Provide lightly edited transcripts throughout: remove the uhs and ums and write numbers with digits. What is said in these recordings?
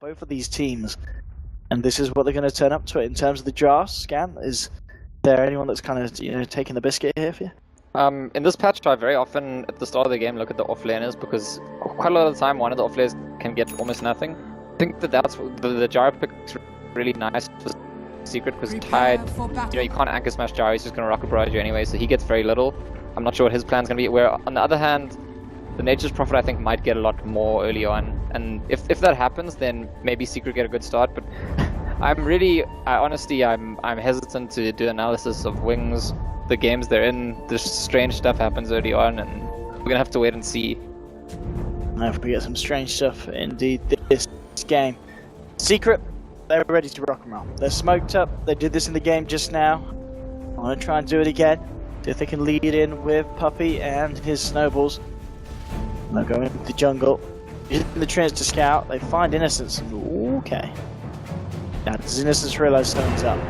both of these teams, and this is what they're going to turn up to it in terms of the draft. Scan, is there anyone that's kind of taking the biscuit here for you? In this patch, I very often at the start of the game look at the offlaners because quite a lot of the time one of the offlaners can get almost nothing. I think that's the gyro pick's really nice for Secret because Tide, you can't anchor smash gyro, he's just going to rocket barrage you anyway, so he gets very little. I'm not sure what his plan's going to be. Where on the other hand, the Nature's Prophet I think might get a lot more early on, and if that happens, then maybe Secret get a good start. But honestly, I'm hesitant to do analysis of Wings. The games they're in, this strange stuff happens early on, and we're gonna have to wait and see. If we get some strange stuff indeed this game. Secret, they're ready to rock and roll. They're smoked up. They did this in the game just now. I want to try and do it again. See if they can lead in with Puppey and his snowballs. They're going into the jungle. Using the treants to scout. They find Innocence. Okay. Now does Innocence realise something's up?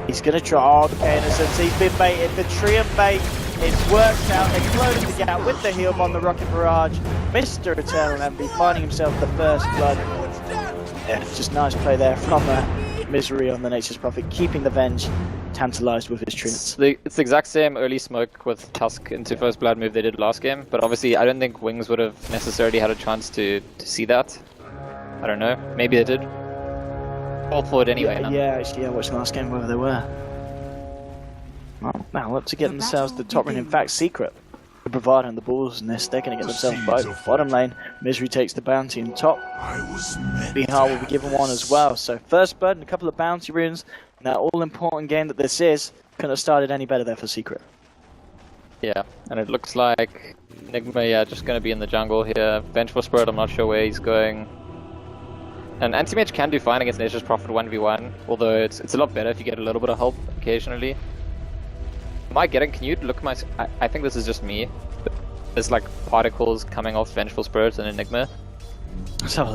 He's going to try. Oh, okay, Innocence. He's been baited. The treant bait. It's worked out. They close the gap with the heal on the rocket barrage. Mr. Eternal Envy finding himself the first blood. Yeah, just nice play there from Misery on the Nature's Prophet, keeping the Venge tantalized with his treants. It's the exact same early smoke with Tusk into first blood move they did last game, but obviously I don't think Wings would have necessarily had a chance to see that. I don't know, maybe they did. Fall forward anyway. Actually, I watched the last game whether they were. Well, now look to get themselves the top lane. In fact, Secret, the Bravado and the balls in this, they're going to get themselves both. Bottom lane, Misery takes the bounty, and top, Bihar will be given one as well. So first blood and a couple of bounty runes. That all-important game that this is, couldn't have started any better there for Secret. Yeah, and it looks like Enigma, just going to be in the jungle here. Vengeful Spirit, I'm not sure where he's going. And Anti-Mage can do fine against Nature's Prophet 1v1, although it's a lot better if you get a little bit of help occasionally. Am I getting, can you look at my, I think this is just me, but there's like particles coming off Vengeful Spirit and Enigma. Let's have a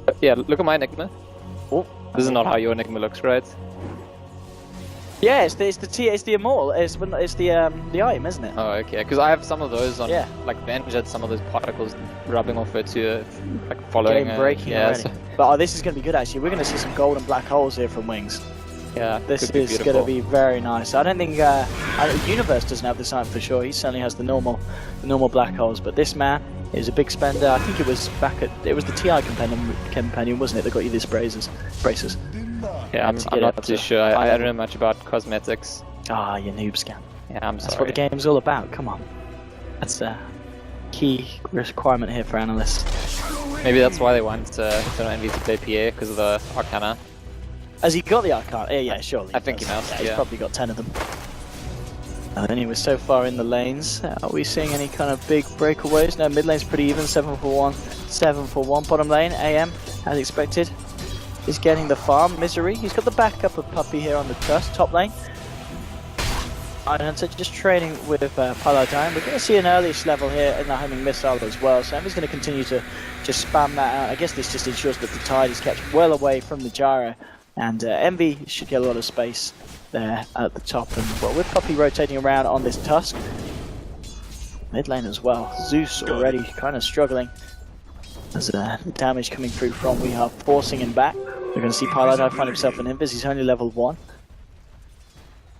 look. Yeah, look at my Enigma. Oh, this is not how your Enigma looks, right? Yeah, it's the Immortal, it's the item, isn't it? Oh, okay, because I have some of those on, yeah. Like Venge had some of those particles rubbing off it too, like following it. Breaking already. So. But this is going to be good actually, we're going to see some gold and black holes here from Wings. Yeah, this is going to be very nice. I don't think Universe doesn't have this item for sure. He certainly has the normal black holes, but this man is a big spender. I think it was the TI compendium, wasn't it, that got you these braces? Yeah, I'm not too sure. I don't know much about cosmetics. Ah, you noob Scan. Yeah, I'm sorry. That's what the game's all about. Come on, that's a key requirement here for analysts. Maybe that's why they want Eternal Envy to play PA because of the Arcana. Has he got the Arcana? Yeah, surely. I think he must. He's probably got 10 of them. Anyway, so far in the lanes, are we seeing any kind of big breakaways? No, mid lane's pretty even, 7 for 1, 7 for 1. Bottom lane, AM, as expected, is getting the farm. Misery, he's got the backup of Puppey here on the Trust. Top lane, Idhunter just trading with Paladin. We're going to see an earliest level here in the homing missile as well, so Envy's going to continue to just spam that out. I guess this just ensures that the Tide is kept well away from the gyro, and Envy should get a lot of space there at the top. And well, with Puppey rotating around on this Tusk, mid lane as well, Zeus already kind of struggling. There's damage coming through from We Are forcing him back. We're going to see Paladin find himself an Invis. He's only level 1.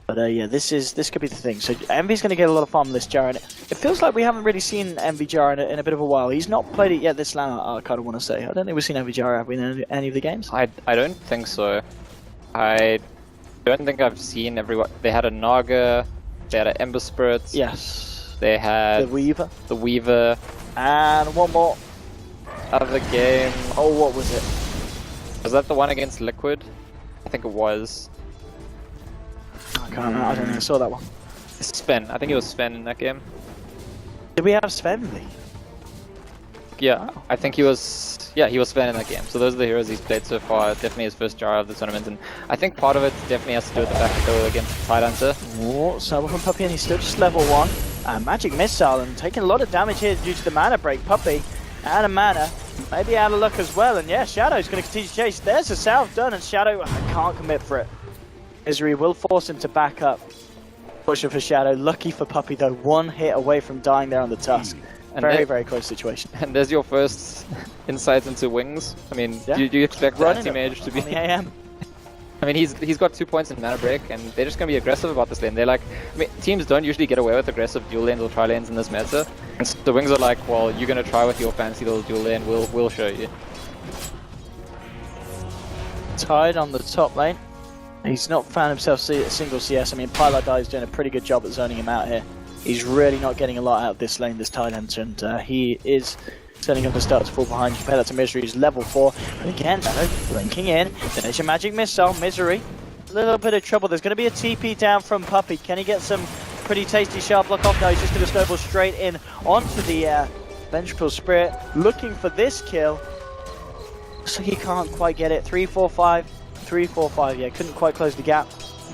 But yeah, this could be the thing. So Envy's going to get a lot of farm on this Jaren. It feels like we haven't really seen Envy Jaren in a bit of a while. He's not played it yet this LAN, I kind of want to say. I don't think we've seen Envy Jaren, have we, in any of the games? I don't think so. I don't think I've seen everyone. They had a Naga, they had an Ember Spirit. Yes. They had the Weaver. And one more. Other game. Oh, what was it? Was that the one against Liquid? I think it was. I can't remember. I don't think I saw that one. Sven. I think it was Sven in that game. Did we have Sven? Yeah, oh. I think he was. Yeah, he was Sven in that game. So those are the heroes he's played so far. Definitely his first gyro of the tournament, and I think part of it definitely has to do with the fact that they were against Tidehunter. Oh, so from Puppey, and he's still just level 1. Magic Missile and taking a lot of damage here due to the mana break. Puppey out of mana, maybe out of luck as well. And yeah, Shadow's going to continue to chase. There's a South done, and Shadow can't commit for it. Misery will force him to back up. Pushing for Shadow. Lucky for Puppey though, one hit away from dying there on the Tusk. And very close situation. And there's your first insight into Wings. I mean, Yeah. do you expect the anti-mage to be... On the AM. I mean, he's got 2 points in mana break, and they're just going to be aggressive about this lane. They're like, I mean, teams don't usually get away with aggressive dual lanes or tri lanes in this meta. And so the Wings are like, well, you're going to try with your fancy little dual lane, we'll show you. Tide on the top lane. He's not found himself a single CS. I mean, Pilar is doing a pretty good job at zoning him out here. He's really not getting a lot out of this lane, this Tide Hunter, and he is setting up to start to fall behind. Compare that to Misery, who's level 4. And again, blinking in. There's your magic missile. Misery, a little bit of trouble. There's going to be a TP down from Puppey. Can he get some pretty tasty sharp block off? No, he's just going to snowball straight in onto the Vengeful Spirit, looking for this kill. Looks like he can't quite get it. 3-4-5. 3-4-5. Yeah, couldn't quite close the gap.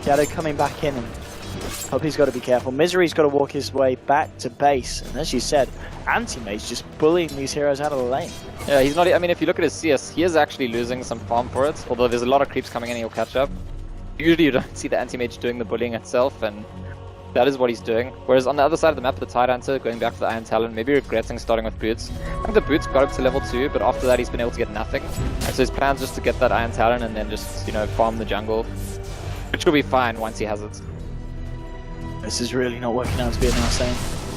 Shadow coming back in, and Puppey's got to be careful. Misery's got to walk his way back to base, and as you said, Anti-Mage just bullying these heroes out of the lane. Yeah, he's not. I mean, if you look at his CS, he is actually losing some farm for it. Although there's a lot of creeps coming in, and he'll catch up. Usually, you don't see the Anti-Mage doing the bullying itself, and that is what he's doing. Whereas on the other side of the map, the Tide Hunter going back for the Iron Talon, maybe regretting starting with Boots. I think the Boots got up to level 2, but after that, he's been able to get nothing. And so his plan's just to get that Iron Talon and then just, you know, farm the jungle, which will be fine once he has it. This is really not working out to be a nice lane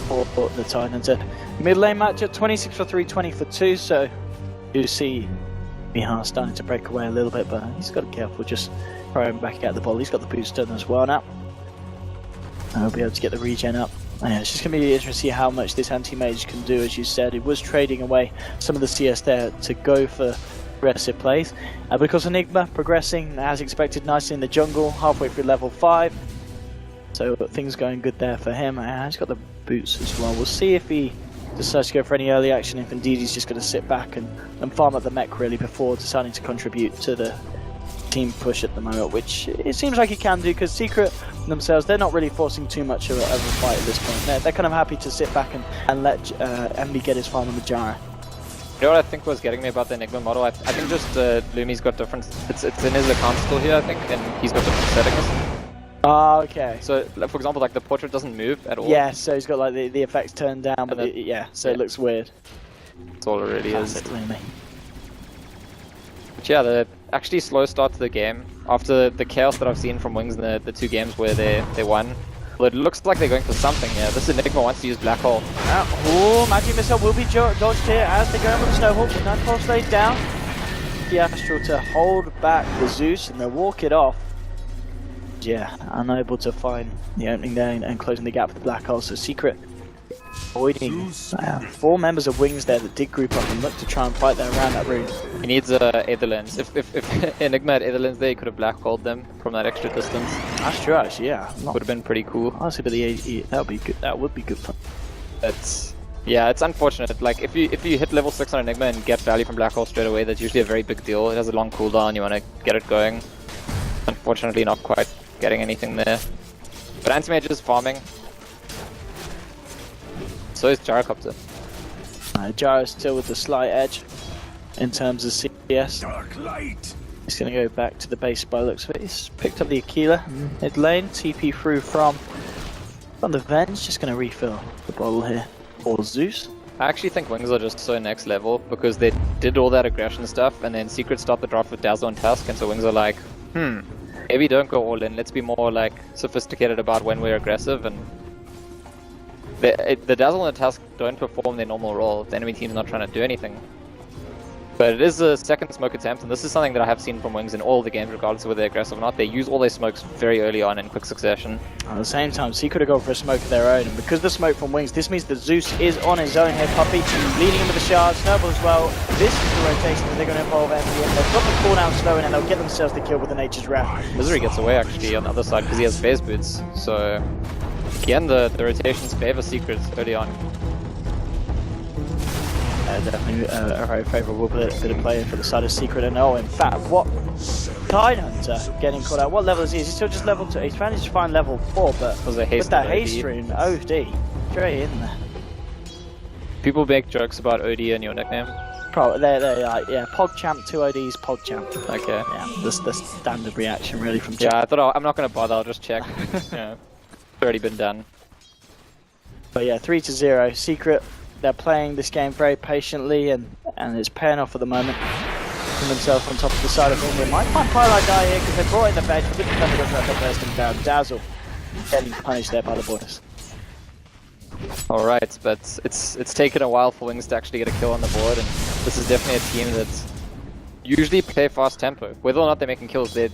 for the Tide Hunter. Mid lane matchup, 26 for 3, 20 for 2, so you see Mihar starting to break away a little bit, but he's got to be careful, just throw him back out the ball. He's got the boost done as well now. And he'll be able to get the regen up. And yeah, it's just going to be interesting to see how much this anti-mage can do. As you said, it was trading away some of the CS there to go for aggressive plays. Because Enigma progressing as expected nicely in the jungle, halfway through level 5. So things going good there for him. And he's got the boots as well. We'll see if he decides to go for any early action, if indeed he's just going to sit back and farm up the mech really before deciding to contribute to the team push at the moment, which it seems like he can do, because Secret themselves, they're not really forcing too much of a fight at this point. They're kind of happy to sit back and let MB get his farm on the Jara. You know what I think was getting me about the Enigma model? I think just Lumi's got different... It's in his account still here, I think, and he's got different settings. Ah, okay. So, for example, like the portrait doesn't move at all. Yeah, so he's got like the effects turned down, but it looks weird. That's all it really is. Lumi. But yeah, the actually slow start to the game, after the chaos that I've seen from Wings in the 2 games where they won. Well, it looks like they're going for something here. This Enigma wants to use Black Hole. Oh, Magic Missile will be dodged here as they go in with the Snowhawk. Nightfall stays down. The Astral to hold back the Zeus, and they'll walk it off. Yeah, unable to find the opening there and closing the gap with the Black Hole. So Secret avoiding 4 members of Wings there that did group up and look to try and fight there around that rune. He needs Aetherlands. If Enigma had Aetherlands there, he could have Black Holed them from that extra distance. That's true, actually, yeah. Would have been pretty cool. Honestly, but that would be good. That would be good fun. Yeah, it's unfortunate. Like if you hit level 6 on Enigma and get value from Black Hole straight away, that's usually a very big deal. It has a long cooldown. You want to get it going. Unfortunately, not quite getting anything there. But Anti-Mage is farming. So is Gyrocopter. Gyro's still with the slight edge in terms of CS. Dark light. He's going to go back to the base by the looks of it. He's picked up the Aquila mid lane, TP through from the Venge. Just going to refill the bottle here for Zeus. I actually think Wings are just so next level because they did all that aggression stuff and then Secret stopped the draft with Dazzle and Tusk, and so Wings are like, maybe don't go all in. Let's be more like sophisticated about when we're aggressive. And the Dazzle and the Tusk don't perform their normal role. The enemy team's not trying to do anything. But it is a second smoke attempt, and this is something that I have seen from Wings in all the games, regardless of whether they're aggressive or not. They use all their smokes very early on in quick succession. At the same time, Secret have gone for a smoke of their own, and because the smoke from Wings, this means that Zeus is on his own here. Puppey leading him with the shard, Snowball as well. This is the rotation that they're going to involve MB. They've got the cooldown slowing, and they'll get themselves the kill with the Nature's Wrath. Misery gets away actually on the other side because he has phase boots. So again, the rotations favor Secret early on. Definitely a very favourable bit of play for the side of Secret. And in fact, what Tide Hunter getting caught out? What level is he? Is he still just level 2? He's managed to find level 4, but with that haste rune, OD, straight in there. People make jokes about OD in your nickname. Probably, they're like, yeah, PogChamp, 2 ODs, PogChamp. Okay. Yeah, that's the standard reaction really from Champ. Yeah, I thought I'm not going to bother, I'll just check. Yeah, it's already been done. But yeah, 3-0, Secret they're playing this game very patiently, and it's paying off at the moment. Putting themselves on top of the side of England. Might find Pylite die here because they brought in the veg. The good defender doesn't have to burst him down. Dazzle getting punished there by the boys. Alright, but it's taken a while for Wings to actually get a kill on the board, and this is definitely a team that usually play fast tempo. Whether or not they're making kills, they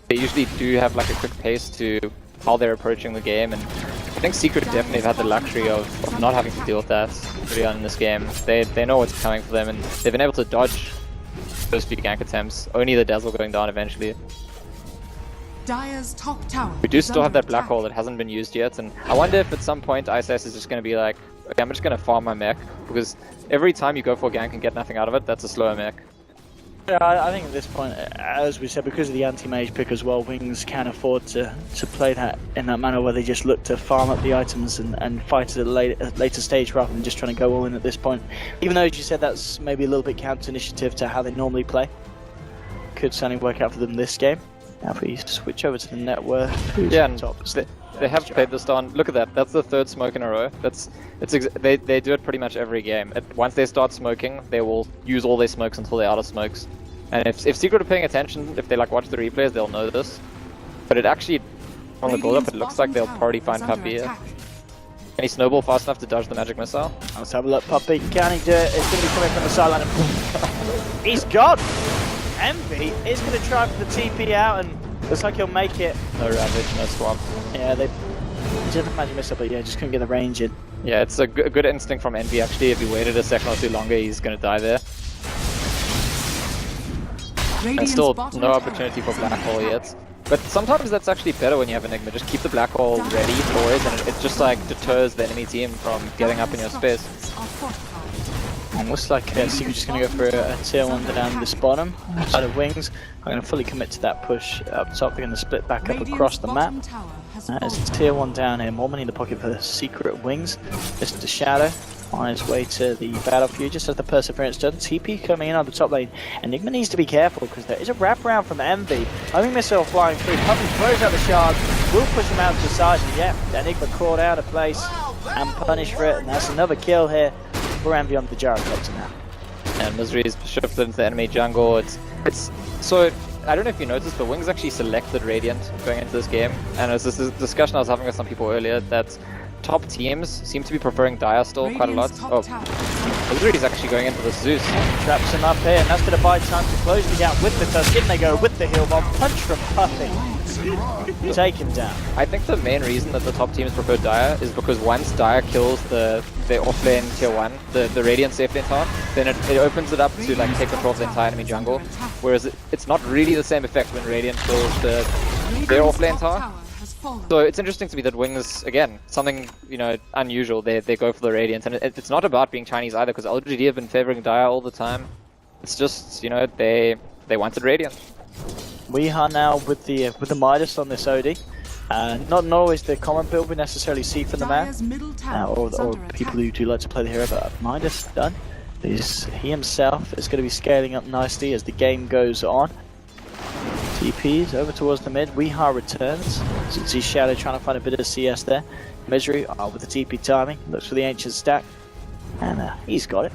usually do have like a quick pace to how they're approaching the game, and I think Secret definitely have had the luxury of not having to deal with that early on in this game. They know what's coming for them, and they've been able to dodge those few gank attempts. Only the Dazzle going down eventually. Dire's top tower. We do still have that black hole that hasn't been used yet, and I wonder if at some point ISS is just going to be like, okay, I'm just going to farm my mech, because every time you go for a gank and get nothing out of it, that's a slower mech. Yeah, I think at this point, as we said, because of the anti-mage pick as well, Wings can afford to play that in that manner where they just look to farm up the items and fight at a later stage rather than just trying to go all in at this point. Even though, as you said, that's maybe a little bit counter-initiative to how they normally play. Could certainly work out for them this game. Now if we switch over to the network, yeah, and they have played this on. Look at that. That's the third smoke in a row. They do it pretty much every game. Once they start smoking, they will use all their smokes until they're out of smokes. And if Secret are paying attention, if they like watch the replays, they'll know this. But it actually, on the build-up, it looks like they'll probably find Puppy here. Can he snowball fast enough to dodge the magic missile? Let's have a look. Puppy, can he do it? It's going to be coming from the sideline. He's gone. Envy is going to try for the TP out, and looks like he'll make it. No Ravage, no swap. Yeah, they did the magic missile, but yeah, just couldn't get the range in. Yeah, it's a good instinct from Envy actually. If he waited a second or two longer, he's going to die there. And still no opportunity for Black Hole yet. But sometimes that's actually better when you have Enigma. Just keep the Black Hole ready always, and it just like deters the enemy team from getting up in your space. And looks like Secret's just going to go for a tier 1 down this bottom side of Wings. I'm going to fully commit to that push up top. They're going to split back up across the map. It's tier 1 down here. More money in the pocket for the Secret Wings. Mr. Shadow on his way to the battlefield just as the Perseverance does. TP coming in on the top lane. Enigma needs to be careful because there is a wraparound from Envy. Homing missile flying through. Puppy throws out the shard. Will push him out to the side. And yeah, Enigma caught out of place and punished for it. And that's another kill here for Envy on the Gyrocopter now. And Misery is shifted into the enemy jungle. It's so I don't know if you noticed, but Wings actually selected Radiant going into this game. And it was this discussion I was having with some people earlier that top teams seem to be preferring Dire still quite a lot. Oh, Misery's actually going into the Zeus. Traps him up here, and that's going to buy time to close the gap with the Tusk. In they go with the heal bomb. Punch from Puppy. Take him down. I think the main reason that the top teams prefer Dire is because once Dire kills the offlane tier 1, the Radiant safe lane tower, then it opens it up to like take control of the entire enemy jungle. Whereas it's not really the same effect when Radiant kills their offlane tower. So it's interesting to me that Wings, again, something unusual, they go for the Radiant, and it's not about being Chinese either, because LGD have been favoring Dire all the time. It's just they wanted Radiant. We are now with the Midas on this OD. Not always the common build we necessarily see from the man, or people who do like to play the hero, but Midas done. He himself is going to be scaling up nicely as the game goes on. TPs over towards the mid. Weeha returns. So see Shadow trying to find a bit of CS there. Misery with the TP timing. Looks for the ancient stack. And he's got it.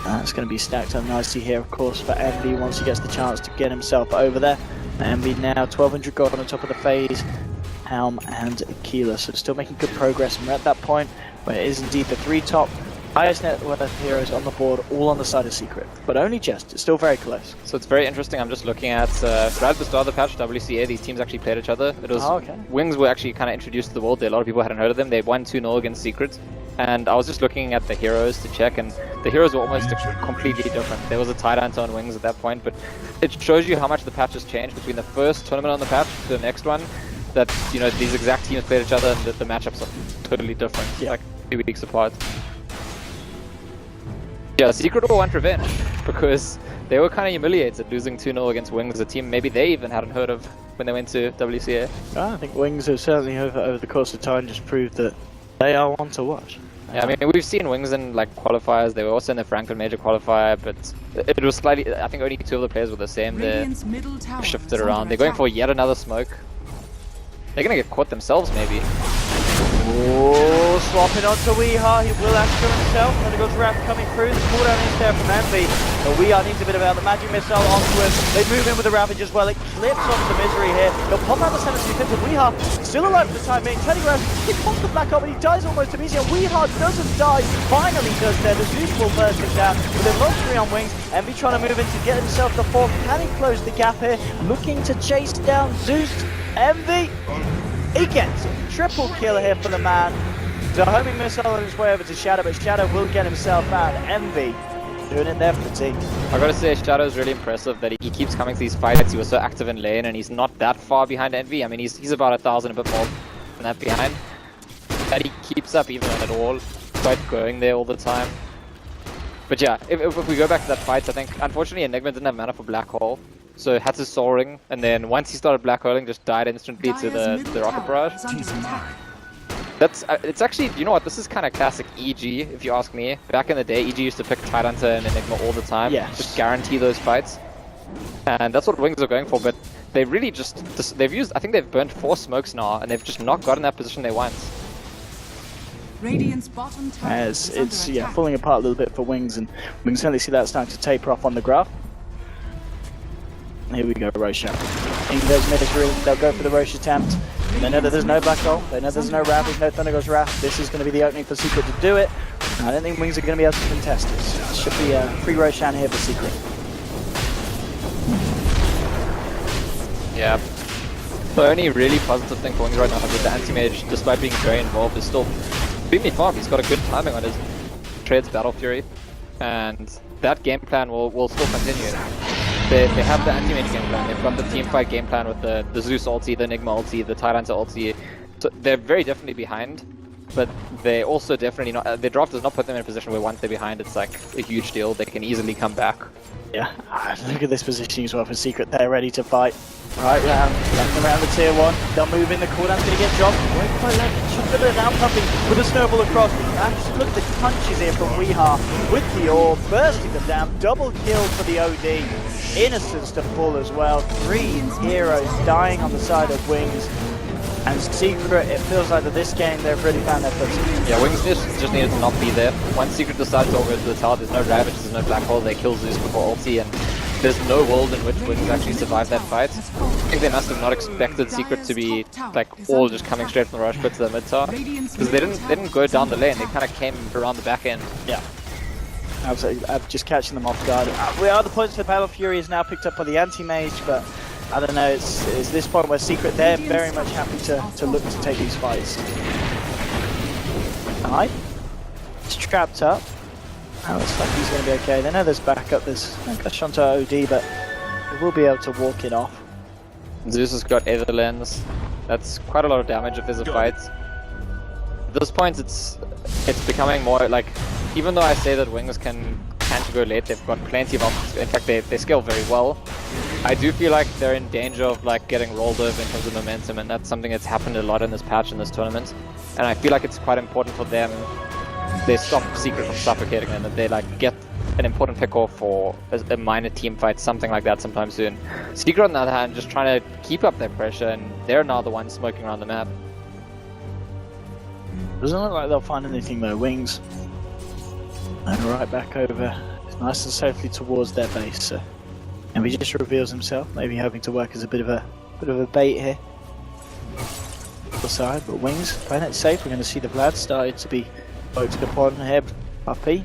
It's going to be stacked up nicely here, of course, for Envy once he gets the chance to get himself over there. Envy now 1200 gold on top of the phase. Helm and Keeler. So still making good progress. And we're at that point where it is indeed the 3 top highest net worth heroes on the board, all on the side of Secret, but only just. It's still very close. So it's very interesting. I'm just looking at right at the start of the patch, WCA, these teams actually played each other. It was Wings were actually kind of introduced to the world. A lot of people hadn't heard of them. They won 2-0 against Secret, and I was just looking at the heroes to check, and the heroes were almost completely different. There was a tight answer on Wings at that point, but it shows you how much the patch has changed between the first tournament on the patch to the next one. That these exact teams played each other, and the matchups are totally different, like 2 weeks apart. Yeah, Secret will want revenge, because they were kind of humiliated losing 2-0 against Wings, a team maybe they even hadn't heard of when they went to WCA. I think Wings have certainly over the course of time just proved that they are one to watch. Yeah, I mean, we've seen Wings in like qualifiers. They were also in the Franklin Major qualifier, but it was slightly, I think only 2 of the players were the same. They shifted around. They're going for yet another smoke. They're gonna get caught themselves maybe. Oh, swapping onto Weeha, he will answer himself. Thundergod's Wrath coming through, the cooldown is there from Envy. But Weeha needs a bit of help, the magic missile onto him. They move in with the Ravage as well, it clips onto Misery here. He'll pop out the center to defense of Weeha, still alive for the time being. Telegraph, he pops the Black Hole, but he dies almost immediately. Weeha doesn't die, finally does there. The Zeus will burst him down, with a lost 3 on Wings. Envy trying to move in to get himself the 4th. Can he close the gap here? Looking to chase down Zeus. Envy, he gets it. Triple kill here for the man. The homing missile on his way over to Shadow, but Shadow will get himself out. Envy doing it there for the team. I gotta say, Shadow is really impressive that he keeps coming to these fights. He was so active in lane, and he's not that far behind Envy. I mean, he's about 1,000, a bit more than that behind. And he keeps up even at all, quite going there all the time. But yeah, if we go back to that fight, I think, unfortunately, Enigma didn't have mana for Black Hole. So had to Soul Ring, and then once he started Black Holing, just died instantly to the Rocket Barrage. It's actually, you know what, this is kind of classic EG, if you ask me. Back in the day, EG used to pick Tidehunter and Enigma all the time, just guarantee those fights. And that's what Wings are going for, but they really just, they've used, I think they've burnt 4 smokes now, and they've just not gotten that position they want. Radiant's bottom tower As it's falling apart a little bit for Wings, and we can certainly see that starting to taper off on the graph. Here we go, Roche. In goes Misery, they'll go for the Roche attempt. They know that there's no Black Hole, they know there's no Ravage, no Thundergod's Wrath. This is going to be the opening for Secret to do it. I don't think Wings are going to be able to contest this. It should be a free Roshan here for Secret. Yeah. The only really positive thing for Wings right now is that the anti-mage, despite being very involved, is still extremely farm. He's got a good timing on his trades Battle Fury, and that game plan will still continue. They have the anti-mage game plan, they've got the teamfight game plan with the Zeus ulti, the Enigma ulti, the Tidehunter ulti. So they're very definitely behind, but they also definitely not, their draft does not put them in a position where once they're behind it's like a huge deal, they can easily come back. Yeah, look at this positioning as well for Secret, they're ready to fight. Right round, left around the tier 1, they'll move in, the cooldown's going to get dropped. Wait quite left, just a bit of down pumping with a snowball across. And just look at the punches here from Weeha with the orb, bursting them down, double kill for the OD. Innocence to full as well, 3 heroes dying on the side of Wings. And Secret, it feels like that this game they've really found their footing. Yeah, Wings just needed to not be there. Once Secret decides to go to the tower, there's no Ravage, there's no Black Hole, they kill Zeus before ulti, and there's no world in which Wings actually survived that fight. I think they must have not expected Secret to be like all just coming straight from the rush pit to the mid tower. Because they didn't go down the lane, they kind of came around the back end. Yeah. Absolutely, just catching them off guard. We are the points for Battle Fury is now picked up by the anti-mage, but I don't know, it's this point where Secret, they're very much happy to look to take these fights. Alright, he's trapped up. Now looks like he's going to be okay. They know there's backup, there's Shanto OD, but they will be able to walk it off. Zeus has got Aether Lens. That's quite a lot of damage if there's a fight. At this point, it's becoming more like, even though I say that Wings can go late, they've got plenty of options. In fact, they scale very well. I do feel like they're in danger of like getting rolled over in terms of momentum, and that's something that's happened a lot in this patch, in this tournament. And I feel like it's quite important for them, they stop Secret from suffocating them, that they like get an important pick off for a minor team fight, something like that sometime soon. Secret on the other hand, just trying to keep up their pressure, and they're now the ones smoking around the map. Doesn't look like they'll find anything though. Wings. And right back over, nice and safely towards their base. So. And he just reveals himself, maybe hoping to work as a bit of a bait here. The side, but Wings playing it safe. We're going to see the Vlad started to be voted upon here. Puppy.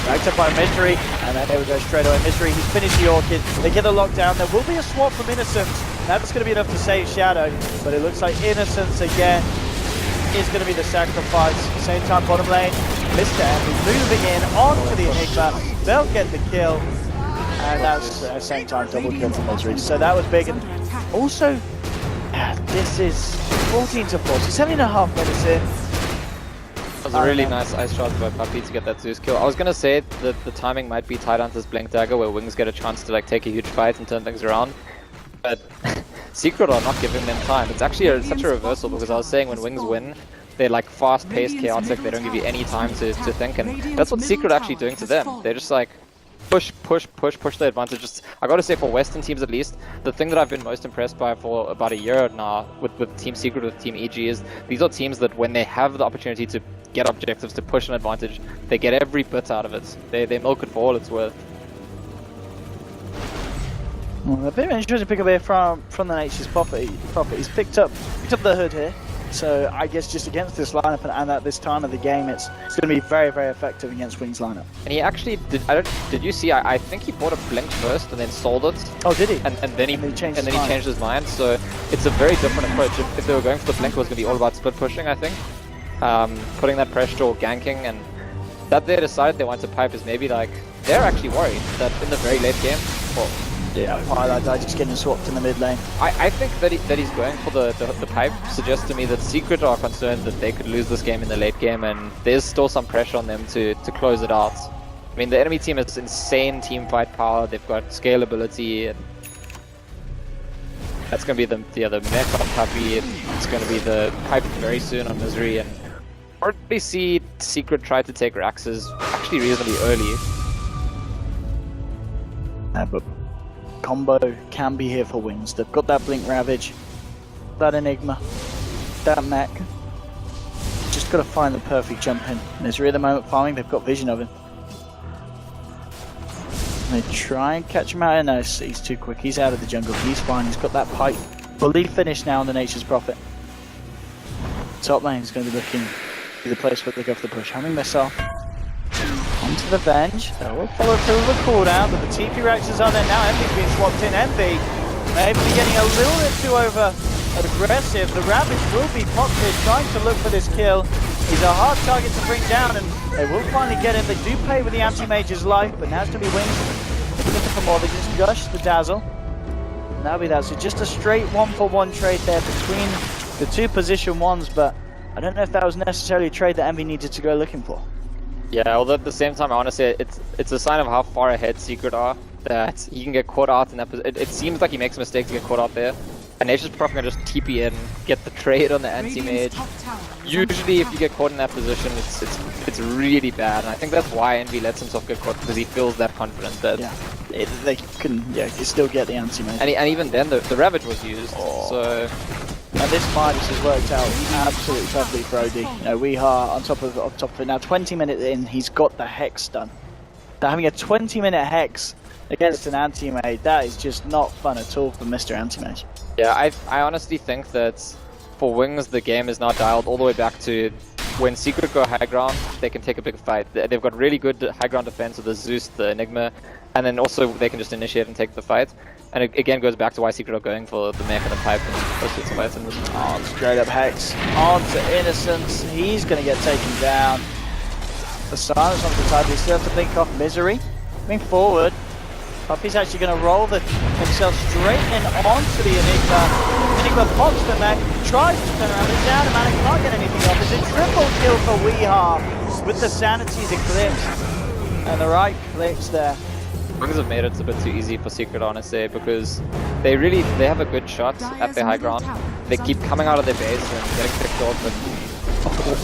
Backed up by Misery, and then there we go straight away. Misery, he's finished the Orchid. They get the lockdown. There will be a swap from Innocence. That's going to be enough to save Shadow, but it looks like Innocence again is going to be the sacrifice. Same time, bottom lane, Mr. Envy moving in onto the Enigma. They'll get the kill, and that's at the same time double kill from Misery. So that was big, and also this is 14 to 40, 7.5 minutes in. It was a really nice ice shot by Puppy to get that Zeus kill. I was gonna say that the timing might be Tidehunter's Blink Dagger, where Wings get a chance to like take a huge fight and turn things around, but Secret are not giving them time. It's actually such a reversal, because I was saying when Wings win, they're like fast-paced, chaotic, they don't give you any time to think, and that's what Secret are actually doing to them. They're just like push the advantage. Just, I gotta say, for Western teams at least, the thing that I've been most impressed by for about a year now with Team Secret, with Team EG, is these are teams that when they have the opportunity to get objectives, to push an advantage, they get every bit out of it. They milk it for all it's worth. Well, a bit of an interesting pick up here from the Nature's Prophet. He's picked up the hood here. So I guess just against this lineup and at this time of the game, it's going to be very, very effective against Wings lineup. And he actually did. Did you see? I think he bought a blink first and then sold it. Oh, did he? And then he changed his mind. So it's a very different approach. If they were going for the blink, it was going to be all about split pushing, I think. Putting that pressure or ganking, and that they decided they want to pipe is maybe like they're actually worried that in the very late game. Well, yeah, I just getting swapped in the mid lane. I think that he's going for the pipe suggests to me that Secret are concerned that they could lose this game in the late game, and there's still some pressure on them to close it out. I mean, the enemy team has insane team fight power. They've got scalability, and that's going to be the mech on Puppy. It's going to be the pipe very soon on Misery, and already see Secret try to take Raxes actually reasonably early. But combo can be here for Wings. They've got that Blink Ravage, that Enigma, that mech. Just got to find the perfect jump in. Misery at the moment farming, they've got vision of him. They try and catch him out, and no, he's too quick. He's out of the jungle. He's fine. He's got that pipe fully finished now on the Nature's Prophet. Top lane is going to be looking to be the place where they go for the push. Having missile. Onto the Venge. They will follow through with a cooldown, but the TP Raxes are there now. Envy's being swapped in. Envy maybe getting a little bit too over aggressive. The Ravage will be popped here, trying to look for this kill. He's a hard target to bring down, and they will finally get him. They do pay with the anti-mage's life, but now it's going to be Wings. They're looking for more. They just gush the Dazzle. And that'll be that. So just a straight 1-for-1 trade there between the two position ones, but I don't know if that was necessarily a trade that Envy needed to go looking for. Yeah, although at the same time, I want to say it's a sign of how far ahead Secret are, that he can get caught out in that position. It seems like he makes a mistake to get caught out there. And Nature's Prophet can just TP in, get the trade on the anti-mage. Usually if you get caught in that position, it's really bad. And I think that's why Envy lets himself get caught, because he feels that confidence that... Yeah, they can still get the anti-mage. And even then, the Ravage was used, so... And this Midas has worked out absolutely perfectly for OD. You know, we are on top of it now. 20 minutes in, he's got the Hex done. Now having a 20-minute Hex against an anti-mage, that is just not fun at all for Mr. Anti-mage. Yeah, I honestly think that for Wings, the game is now dialed all the way back to when Secret go high ground, they can take a big fight. They've got really good high ground defense with the Zeus, the Enigma, and then also they can just initiate and take the fight. And it again goes back to why Secret are going for the mech and the pipe and those sorts of fights. Oh, straight up Hex onto Innocence. He's going to get taken down. The silence on the side. We still have to blink off Misery. Coming forward. Puppy's actually going to roll himself straight in onto the Enigma. Enigma pops the mech, tries to turn around, but it's out of mana, can't get anything off. It's a triple kill for Weehaw with the Sanity's Eclipse. And the right clicks there. Wings have made it a bit too easy for Secret, honestly, because they have a good shot at their high ground. They keep coming out of their base and getting picked off, but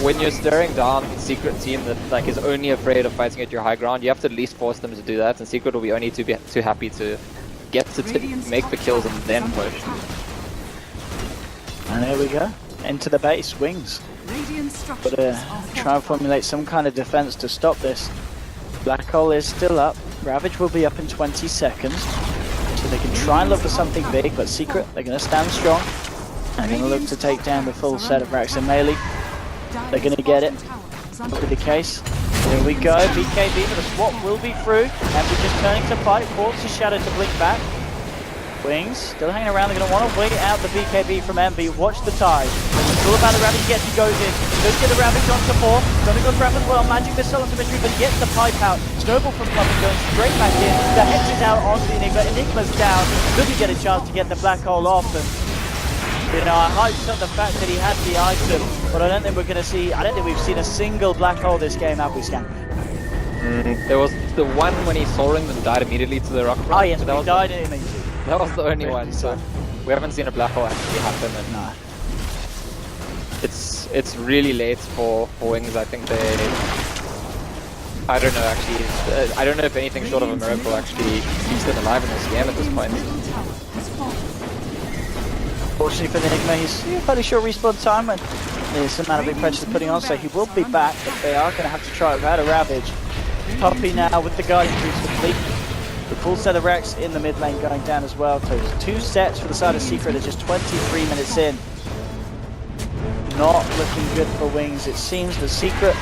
when you're staring down a Secret team that is only afraid of fighting at your high ground, you have to at least force them to do that, and Secret will be only too happy to get to make the kills and then push. And there we go, into the base, Wings. But try and formulate some kind of defense to stop this. Black Hole is still up. Ravage will be up in 20 seconds. So they can try and look for something big, but Secret, they're going to stand strong. They're going to look to take down the full set of Rax and melee. They're going to get it. That'll be the case. Here we go. BKB, but the swap will be through. And we're just turning to fight. Force his shadow to blink back. Wings still hanging around. They're going to want to wait out the BKB from MB. Watch the tide. It's all about the Ravage. Yes, he goes in. Does get the Ravage on support. Gonna go grab as well. Magic Missile onto Mystery, but gets the pipe out. Snowball from Puppy going straight back in. The Hex is out onto the Enigma. Enigma's down. Doesn't get a chance to get the Black Hole off. And, you know, I hyped up the fact that he had the item, but I don't think we're going to see. I don't think we've seen a single Black Hole this game, have we, Scan? There was the one when he Soul Ringed and died immediately to the rock. Oh yes, but he died immediately. That was the only one, so we haven't seen a Black Hole actually happen. And no. It's really late for Wings. I think I don't know actually. I don't know if anything short of a miracle actually keeps them alive in this game at this point. Fortunately for the Enigma, he's fairly short respawn time and there's a amount of big pressure they're putting on, so he will be back, but they are going to have to try it without a Ravage. Poppy now with the Guardian Boots complete. The full set of Rex in the mid lane going down as well. So there's 2 sets for the side of Secret at just 23 minutes in. Not looking good for Wings. It seems the Secret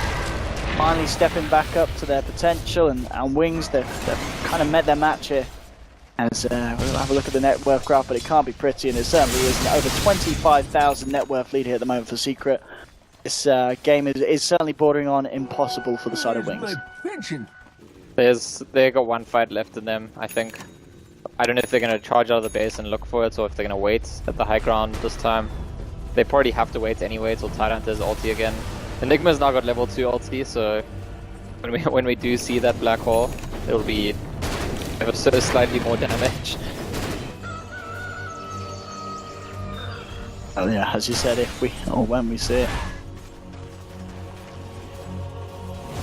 finally stepping back up to their potential, and Wings, they've kind of met their match here. As we'll have a look at the net worth graph, but it can't be pretty, and it certainly isn't. Over 25,000 net worth lead here at the moment for Secret. This game is certainly bordering on impossible for the side of Wings. They got 1 fight left in them, I think. I don't know if they're going to charge out of the base and look for it, or if they're going to wait at the high ground this time. They probably have to wait anyway till Tyrant does ulti again. Enigma's now got level 2 ulti, so when we do see that black hole, it'll be ever so slightly more damage. Oh yeah, as you said, if we or when we see it.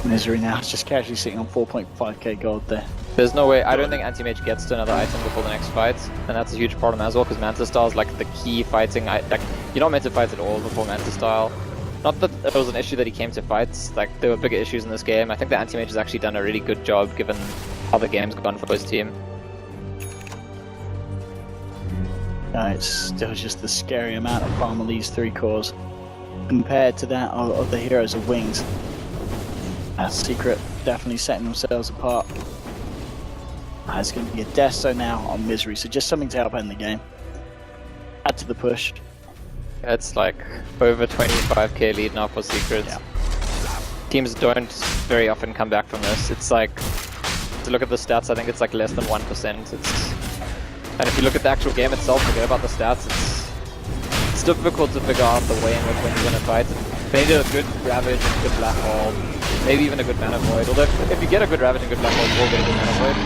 Misery now is just casually sitting on 4.5k gold there. There's no way, I don't think Anti-Mage gets to another item before the next fight, and that's a huge problem as well, because Manta Style is like the key fighting, like, you're not meant to fight at all before Manta Style. Not that it was an issue that he came to fights, like there were bigger issues in this game. I think the Anti-Mage has actually done a really good job given how the game's gone for his team. No, it's still just the scary amount of farm on these 3 cores compared to that of the heroes of Wings. Secret definitely setting themselves apart. It's going to be a Desto now on Misery, so just something to help end the game. Add to the push. It's like over 25k lead now for Secret. Yeah. Teams don't very often come back from this. It's like, to look at the stats, I think it's like less than 1%. And if you look at the actual game itself, forget about the stats, it's difficult to figure out the way in which when you're going to fight. They need a good Ravage and a good Black Hole, maybe even a good Mana Void. Although if you get a good Ravage and good Black Hole, you will get a good Mana Void.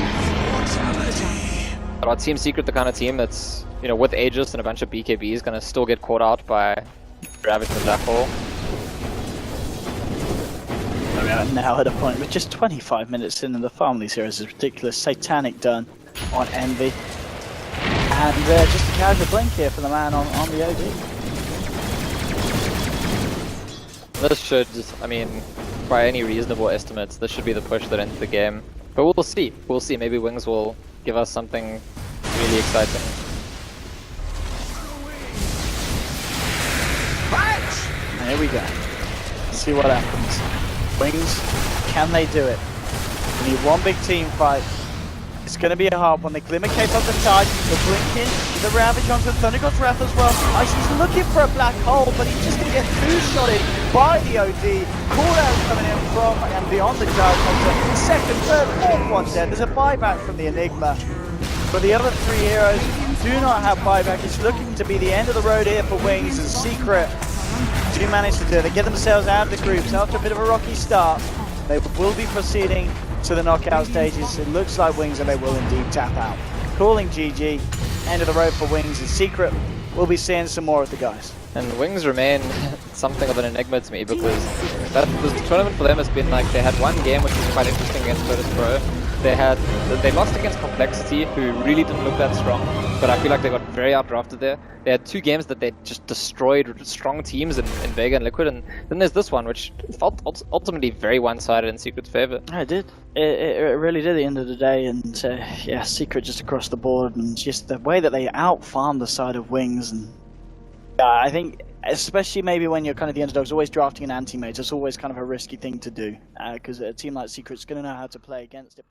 But our Team Secret, the kind of team that's, you know, with Aegis and a bunch of BKBs, gonna still get caught out by Ravage and Black Hole. We are now at a point with just 25 minutes in, and the farm of these heroes is ridiculous. Satanic done on Envy. And just a casual blink here for the man on the OD. This should, I mean, by any reasonable estimates, this should be the push that ends the game. But we'll see. We'll see. Maybe Wings will give us something really exciting. There we go. Let's see what happens. Wings, can they do it? We need one big team fight. It's going to be a hard one. The Glimmer cape up the tide. The Blinking, the Ravage onto the Thunder God's Wrath as well. Icy's looking for a black hole, but he's just going to get 2-shotted by the OD. Cooldown coming in from and beyond the Giant Hunter. Second, third, fourth one dead. There's a buyback from the Enigma. But the other 3 heroes do not have buyback. It's looking to be the end of the road here for Wings and Secret. Do manage to do it. They get themselves out of the groups after a bit of a rocky start. They will be proceeding to the knockout stages. It looks like Wings, and they will indeed tap out. Calling GG. End of the road for Wings and Secret. We'll be seeing some more of the guys. And Wings remain something of an enigma to me, because this tournament for them has been like, they had one game which was quite interesting against Virtus Pro. They lost against Complexity, who really didn't look that strong, but I feel like they got very outdrafted there. They had 2 games that they just destroyed strong teams in Vega and Liquid, and then there's this one which felt ultimately very one-sided in Secret's favor. It did. It really did at the end of the day, and yeah, Secret just across the board, and just the way that they out-farmed the side of Wings. And I think, especially maybe when you're kind of the underdogs, always drafting an anti-mage, it's always kind of a risky thing to do, because a team like Secret's going to know how to play against it.